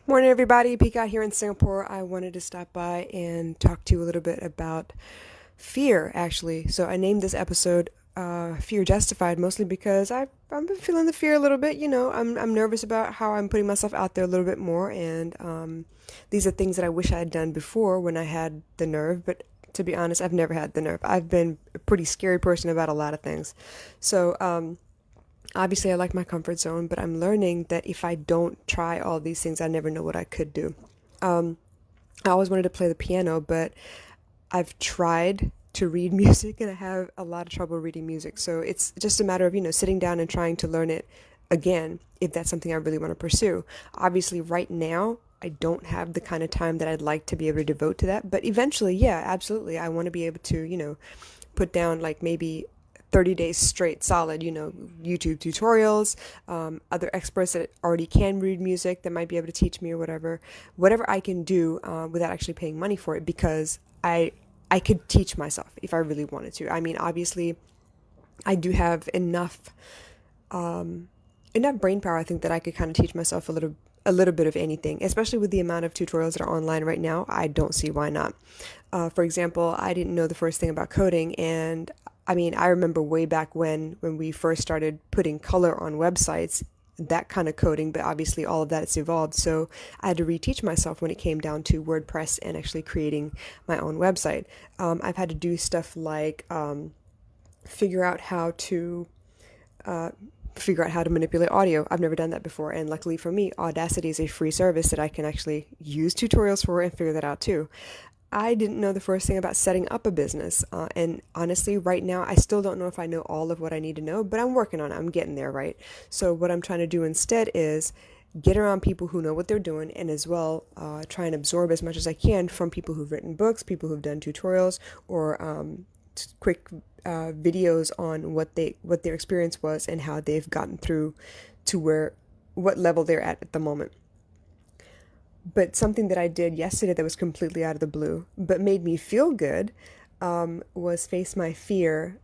Morning, everybody. Peacock here in Singapore. I wanted to stop by and talk to you a little bit about fear, actually. So I named this episode "Fear Justified," mostly because I've been feeling the fear a little bit. I'm nervous about how I'm putting myself out there a little bit more, and these are things that I wish I had done before when I had the nerve. But to be honest, I've never had the nerve. I've been a pretty scary person about a lot of things. So obviously, I like my comfort zone, but I'm learning that if I don't try all these things, I never know what I could do. I always wanted to play the piano, but I've tried to read music and I have a lot of trouble reading music. So it's just a matter of, sitting down and trying to learn it again if that's something I really want to pursue. Obviously, right now, I don't have the kind of time that I'd like to be able to devote to that, but eventually, yeah, absolutely. I want to be able to, put down like maybe 30 days straight solid, YouTube tutorials, other experts that already can read music that might be able to teach me or whatever I can do without actually paying money for it because I could teach myself if I really wanted to. I mean, obviously, I do have enough brain power. I think that I could kind of teach myself a little bit of anything, especially with the amount of tutorials that are online right now. I don't see why not. For example, I didn't know the first thing about coding, and I mean, I remember way back when we first started putting color on websites, that kind of coding, but obviously all of that has evolved. So I had to reteach myself when it came down to WordPress and actually creating my own website. I've had to do stuff like figure out how to uh, figure out how to manipulate audio. I've never done that before, and luckily for me, Audacity is a free service that I can actually use tutorials for and figure that out too. I didn't know the first thing about setting up a business. And honestly, right now, I still don't know if I know all of what I need to know, but I'm working on it. I'm getting there, right? So, what I'm trying to do instead is get around people who know what they're doing and as well try and absorb as much as I can from people who've written books, people who've done tutorials, or quick videos on what their experience was and how they've gotten through to what level they're at the moment. But something that I did yesterday that was completely out of the blue, but made me feel good, was face my fear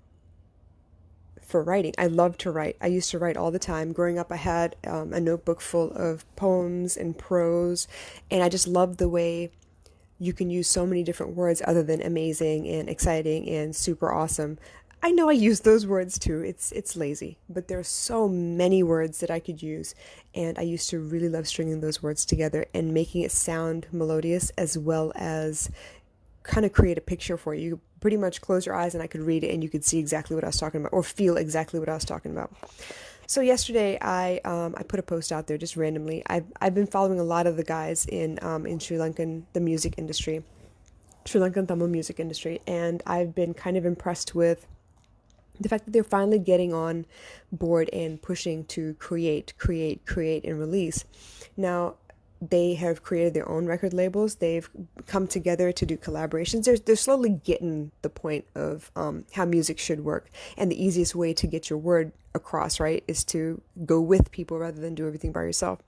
for writing. I love to write. I used to write all the time. Growing up, I had a notebook full of poems and prose, and I just loved the way you can use so many different words other than amazing and exciting and super awesome. I know I use those words too. It's lazy, but there are so many words that I could use, and I used to really love stringing those words together and making it sound melodious as well as kind of create a picture for you. You pretty much close your eyes and I could read it and you could see exactly what I was talking about or feel exactly what I was talking about. So yesterday I put a post out there just randomly. I've been following a lot of the guys in Sri Lankan the music industry, Sri Lankan Tamil music industry, and I've been kind of impressed with the fact that they're finally getting on board and pushing to create, and release. Now, they have created their own record labels. They've come together to do collaborations. They're slowly getting the point of how music should work. And the easiest way to get your word across, right, is to go with people rather than do everything by yourself.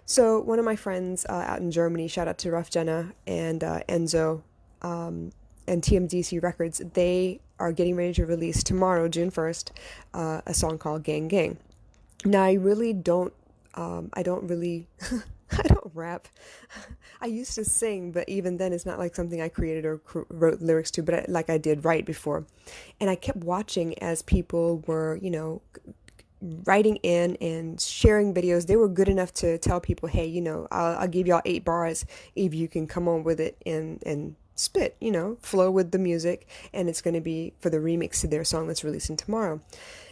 So one of my friends out in Germany, shout out to Raf Jenna and Enzo and TMDC Records, they are getting ready to release tomorrow, June 1st, a song called Gang Gang. Now, I don't really, I don't rap. I used to sing, but even then, it's not like something I created or wrote lyrics to, but like I did write before. And I kept watching as people were, writing in and sharing videos. They were good enough to tell people, hey, I'll give y'all 8 bars if you can come on with it and spit, flow with the music. And it's going to be for the remix to their song that's releasing tomorrow.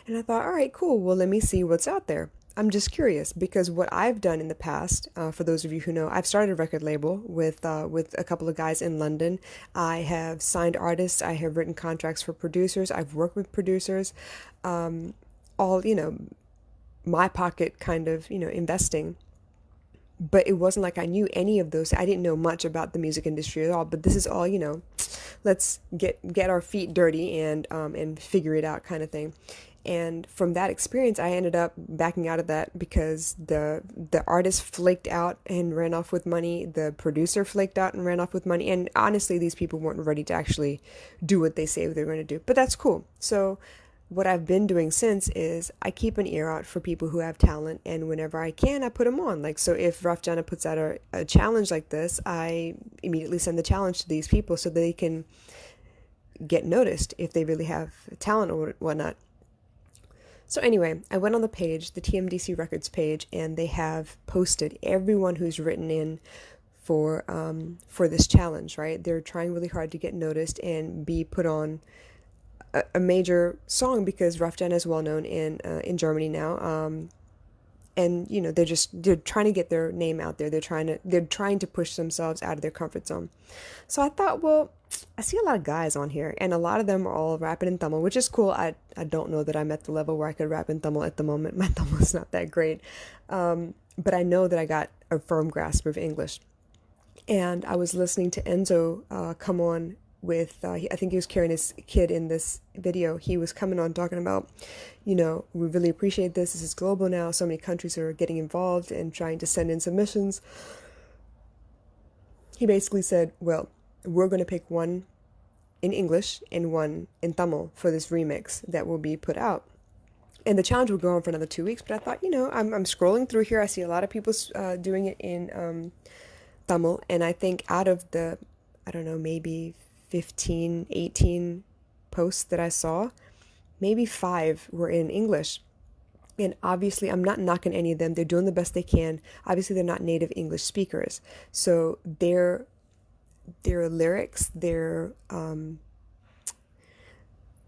And I thought, all right, cool. Well, let me see what's out there. I'm just curious because what I've done in the past, for those of you who know, I've started a record label with a couple of guys in London. I have signed artists. I have written contracts for producers. I've worked with producers. All, my pocket kind of, investing. But it wasn't like I knew any of those. I didn't know much about the music industry at all. But this is all, let's get our feet dirty and figure it out kind of thing. And from that experience, I ended up backing out of that because the artist flaked out and ran off with money. The producer flaked out and ran off with money. And honestly, these people weren't ready to actually do what they say they're going to do. But that's cool. So what I've been doing since is I keep an ear out for people who have talent, and whenever I can, I put them on. Like, so if Rough Jana puts out a challenge like this, I immediately send the challenge to these people so they can get noticed if they really have talent or whatnot. So anyway, I went on the page, the TMDC Records page, and they have posted everyone who's written in for this challenge, right? They're trying really hard to get noticed and be put on a major song because Rough Jana is well known in Germany now. And you know they're trying to get their name out there. They're trying to push themselves out of their comfort zone. So I thought, well, I see a lot of guys on here, and a lot of them are all rapping in Tamil, which is cool. I don't know that I'm at the level where I could rap in Tamil at the moment. My Tamil is not that great, but I know that I got a firm grasp of English. And I was listening to Enzo come on with, I think he was carrying his kid in this video. He was coming on talking about, we really appreciate this. This is global now. So many countries are getting involved and trying to send in submissions. He basically said, well, we're going to pick one in English and one in Tamil for this remix that will be put out. And the challenge will go on for another 2 weeks. But I thought, I'm scrolling through here. I see a lot of people doing it in Tamil. And I think out of the, I don't know, maybe 15, 18 posts that I saw, maybe 5 were in English. And obviously, I'm not knocking any of them. They're doing the best they can. Obviously, they're not native English speakers. So their lyrics, their,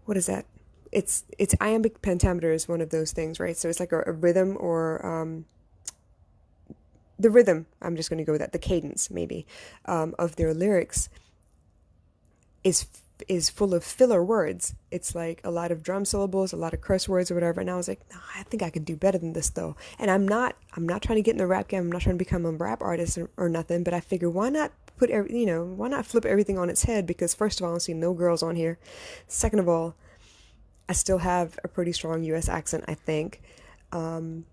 what is that? It's iambic pentameter is one of those things, right? So it's like a rhythm or the rhythm, I'm just going to go with that, the cadence maybe, of their lyrics is full of filler words. It's like a lot of drum syllables, a lot of curse words or whatever. And I was like, no, I think I could do better than this though. And I'm not trying to get in the rap game. I'm not trying to become a rap artist or nothing, but I figure why not why not flip everything on its head? Because first of all, I don't see no girls on here. Second of all, I still have a pretty strong US accent, I think. And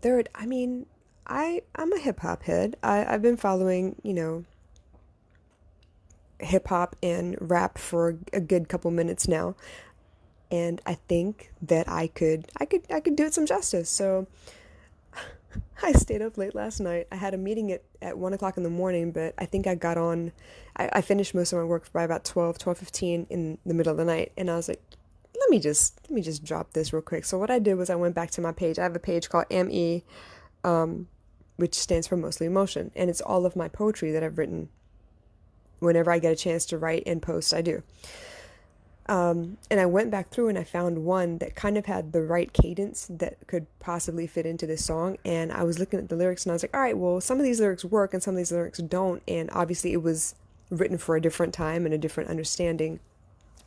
third, I mean, I'm a hip hop head. I've been following, hip hop and rap for a good couple minutes now, and I think that I could do it some justice. So I stayed up late last night. I had a meeting at 1 o'clock in the morning, but I think I got on. I finished most of my work by about 12:15 in the middle of the night, and I was like, let me just drop this real quick. So what I did was I went back to my page. I have a page called ME, which stands for Mostly Emotion, and it's all of my poetry that I've written. Whenever I get a chance to write and post, I do. And I went back through and I found one that kind of had the right cadence that could possibly fit into this song. And I was looking at the lyrics and I was like, all right, well, some of these lyrics work and some of these lyrics don't. And obviously it was written for a different time and a different understanding,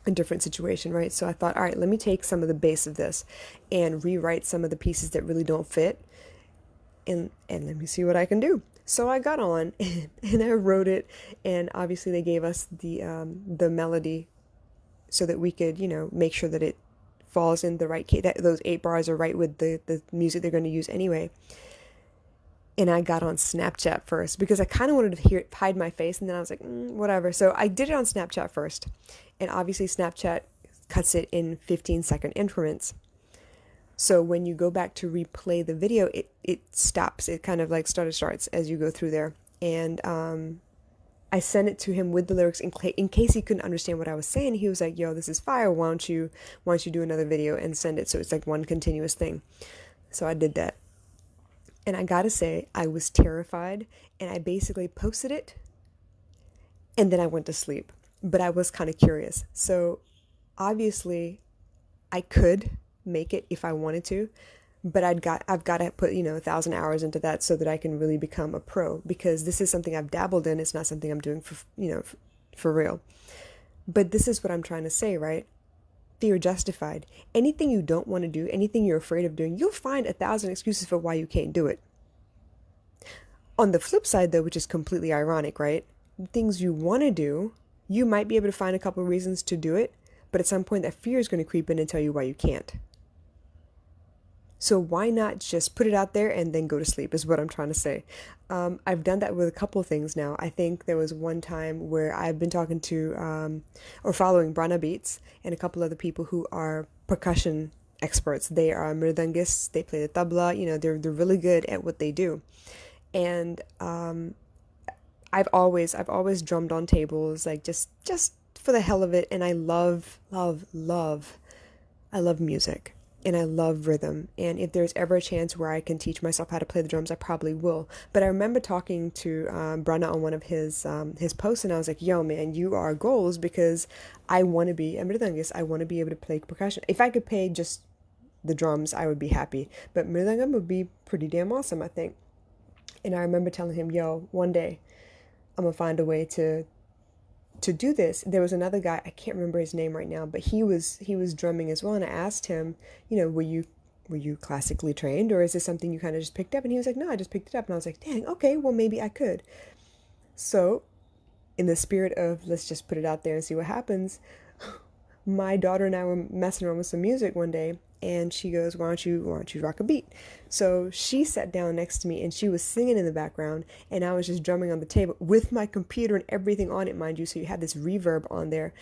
a different situation, right? So I thought, all right, let me take some of the base of this and rewrite some of the pieces that really don't fit. And let me see what I can do. So I got on and I wrote it, and obviously they gave us the melody so that we could, make sure that it falls in the right key, that those 8 bars are right with the music they're going to use anyway. And I got on Snapchat first because I kind of wanted to hide my face, and then I was like, whatever. So I did it on Snapchat first, and obviously Snapchat cuts it in 15-second increments. So when you go back to replay the video, it stops. It kind of like starts as you go through there. And I sent it to him with the lyrics in case he couldn't understand what I was saying. He was like, yo, this is fire. Why don't you do another video and send it so it's like one continuous thing. So I did that. And I gotta say, I was terrified. And I basically posted it. And then I went to sleep. But I was kind of curious. So obviously, I could make it if I wanted to, but I've got to put 1,000 hours into that so that I can really become a pro, because this is something I've dabbled in. It's not something I'm doing for real. But this is what I'm trying to say, right? Fear justified. Anything you don't want to do, anything you're afraid of doing, you'll find 1,000 excuses for why you can't do it. On the flip side, though, which is completely ironic, right? Things you want to do, you might be able to find a couple of reasons to do it, but at some point that fear is going to creep in and tell you why you can't. So why not just put it out there and then go to sleep is what I'm trying to say. I've done that with a couple of things now. I think there was one time where I've been talking to or following Brana Beats and a couple other people who are percussion experts. They are mridangists. They play the tabla. They're really good at what they do. And I've always drummed on tables, like just for the hell of it. And I love music, and I love rhythm. And if there's ever a chance where I can teach myself how to play the drums, I probably will. But I remember talking to Brana on one of his posts, and I was like, "Yo, man, you are goals because I want to be a mridangist. I want to be able to play percussion. If I could play just the drums, I would be happy. But mridangam would be pretty damn awesome, I think." And I remember telling him, "Yo, one day I'm gonna find a way to do this." There was another guy, I can't remember his name right now, but he was drumming as well, and I asked him, were you classically trained, or is this something you kind of just picked up? And he was like, "No, I just picked it up." And I was like, "Dang, okay, well maybe I could." So, in the spirit of let's just put it out there and see what happens, my daughter and I were messing around with some music one day, and she goes, why don't you rock a beat?" So she sat down next to me, and she was singing in the background, and I was just drumming on the table with my computer and everything on it, mind you, so you had this reverb on there.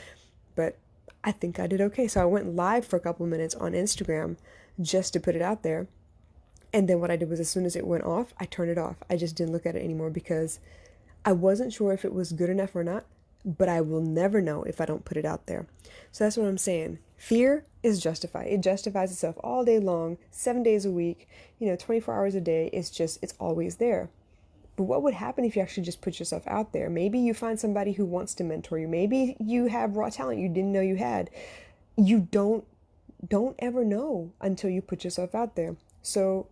But I think I did okay. So I went live for a couple of minutes on Instagram just to put it out there. And then what I did was, as soon as it went off, I turned it off. I just didn't look at it anymore because I wasn't sure if it was good enough or not, but I will never know if I don't put it out there. So that's what I'm saying. Fear is justified. It justifies itself all day long, 7 days a week, 24 hours a day. It's always there. But what would happen if you actually just put yourself out there? Maybe you find somebody who wants to mentor you. Maybe you have raw talent you didn't know you had. You don't ever know until you put yourself out there. So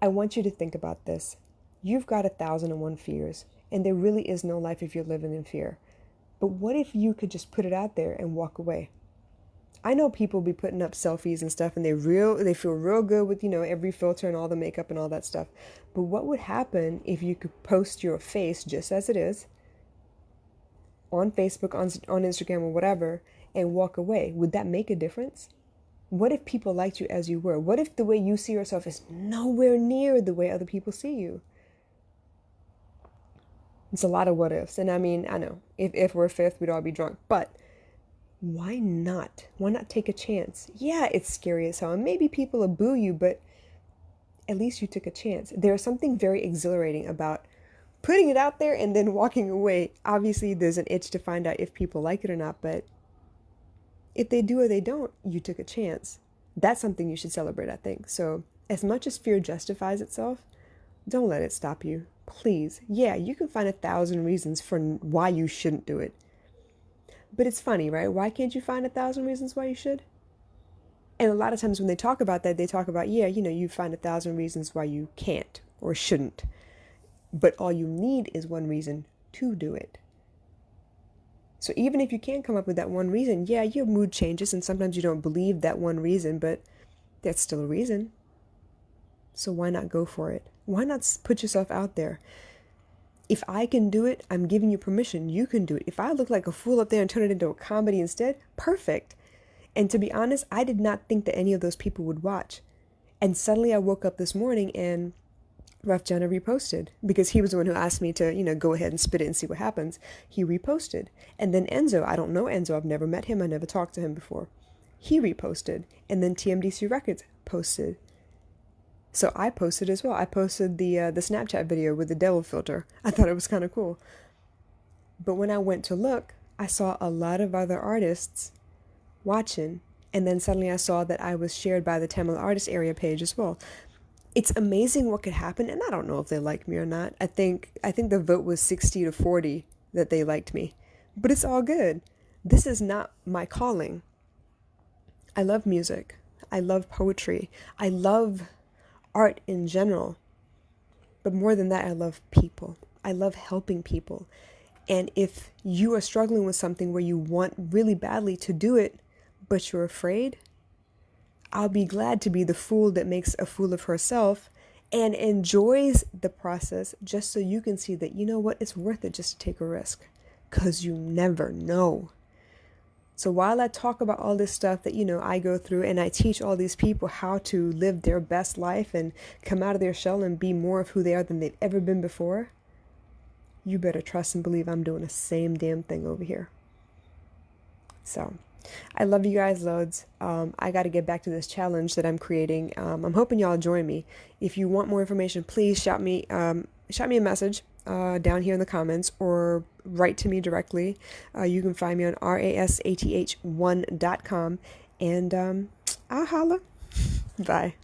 I want you to think about this. You've got 1,001 fears, and there really is no life if you're living in fear. But what if you could just put it out there and walk away? I know people be putting up selfies and stuff, and they feel real good with, every filter and all the makeup and all that stuff. But what would happen if you could post your face just as it is on Facebook, on Instagram, or whatever, and walk away? Would that make a difference? What if people liked you as you were? What if the way you see yourself is nowhere near the way other people see you? It's a lot of what ifs. And I mean, I know, if we're fifth, we'd all be drunk. But why not? Why not take a chance? Yeah, it's scary as hell. And maybe people will boo you, but at least you took a chance. There's something very exhilarating about putting it out there and then walking away. Obviously, there's an itch to find out if people like it or not, but if they do or they don't, you took a chance. That's something you should celebrate, I think. So as much as fear justifies itself, don't let it stop you. Please. Yeah, you can find 1,000 reasons for why you shouldn't do it. But it's funny, right? Why can't you find 1,000 reasons why you should? And a lot of times when they talk about that, they talk about, you find 1,000 reasons why you can't or shouldn't. But all you need is one reason to do it. So even if you can't come up with that one reason, yeah, your mood changes and sometimes you don't believe that one reason, but that's still a reason. So why not go for it? Why not put yourself out there? If I can do it, I'm giving you permission. You can do it. If I look like a fool up there and turn it into a comedy instead, perfect. And to be honest, I did not think that any of those people would watch. And suddenly I woke up this morning and Raf Jana reposted, because he was the one who asked me to, go ahead and spit it and see what happens. He reposted. And then Enzo, I don't know Enzo. I've never met him. I never talked to him before. He reposted. And then TMDC Records posted. So I posted as well. I posted the Snapchat video with the devil filter. I thought it was kind of cool. But when I went to look, I saw a lot of other artists watching. And then suddenly I saw that I was shared by the Tamil Artist Area page as well. It's amazing what could happen. And I don't know if they liked me or not. I think the vote was 60-40 that they liked me. But it's all good. This is not my calling. I love music. I love poetry. I love art in general. But more than that, I love people. I love helping people. And if you are struggling with something where you want really badly to do it, but you're afraid, I'll be glad to be the fool that makes a fool of herself and enjoys the process, just so you can see that, you know what, it's worth it just to take a risk, because you never know. So while I talk about all this stuff that, I go through, and I teach all these people how to live their best life and come out of their shell and be more of who they are than they've ever been before, you better trust and believe I'm doing the same damn thing over here. So I love you guys loads. I got to get back to this challenge that I'm creating. I'm hoping y'all join me. If you want more information, please shout me a message down here in the comments or write to me directly. You can find me on rasath1.com, and I'll holla. Bye.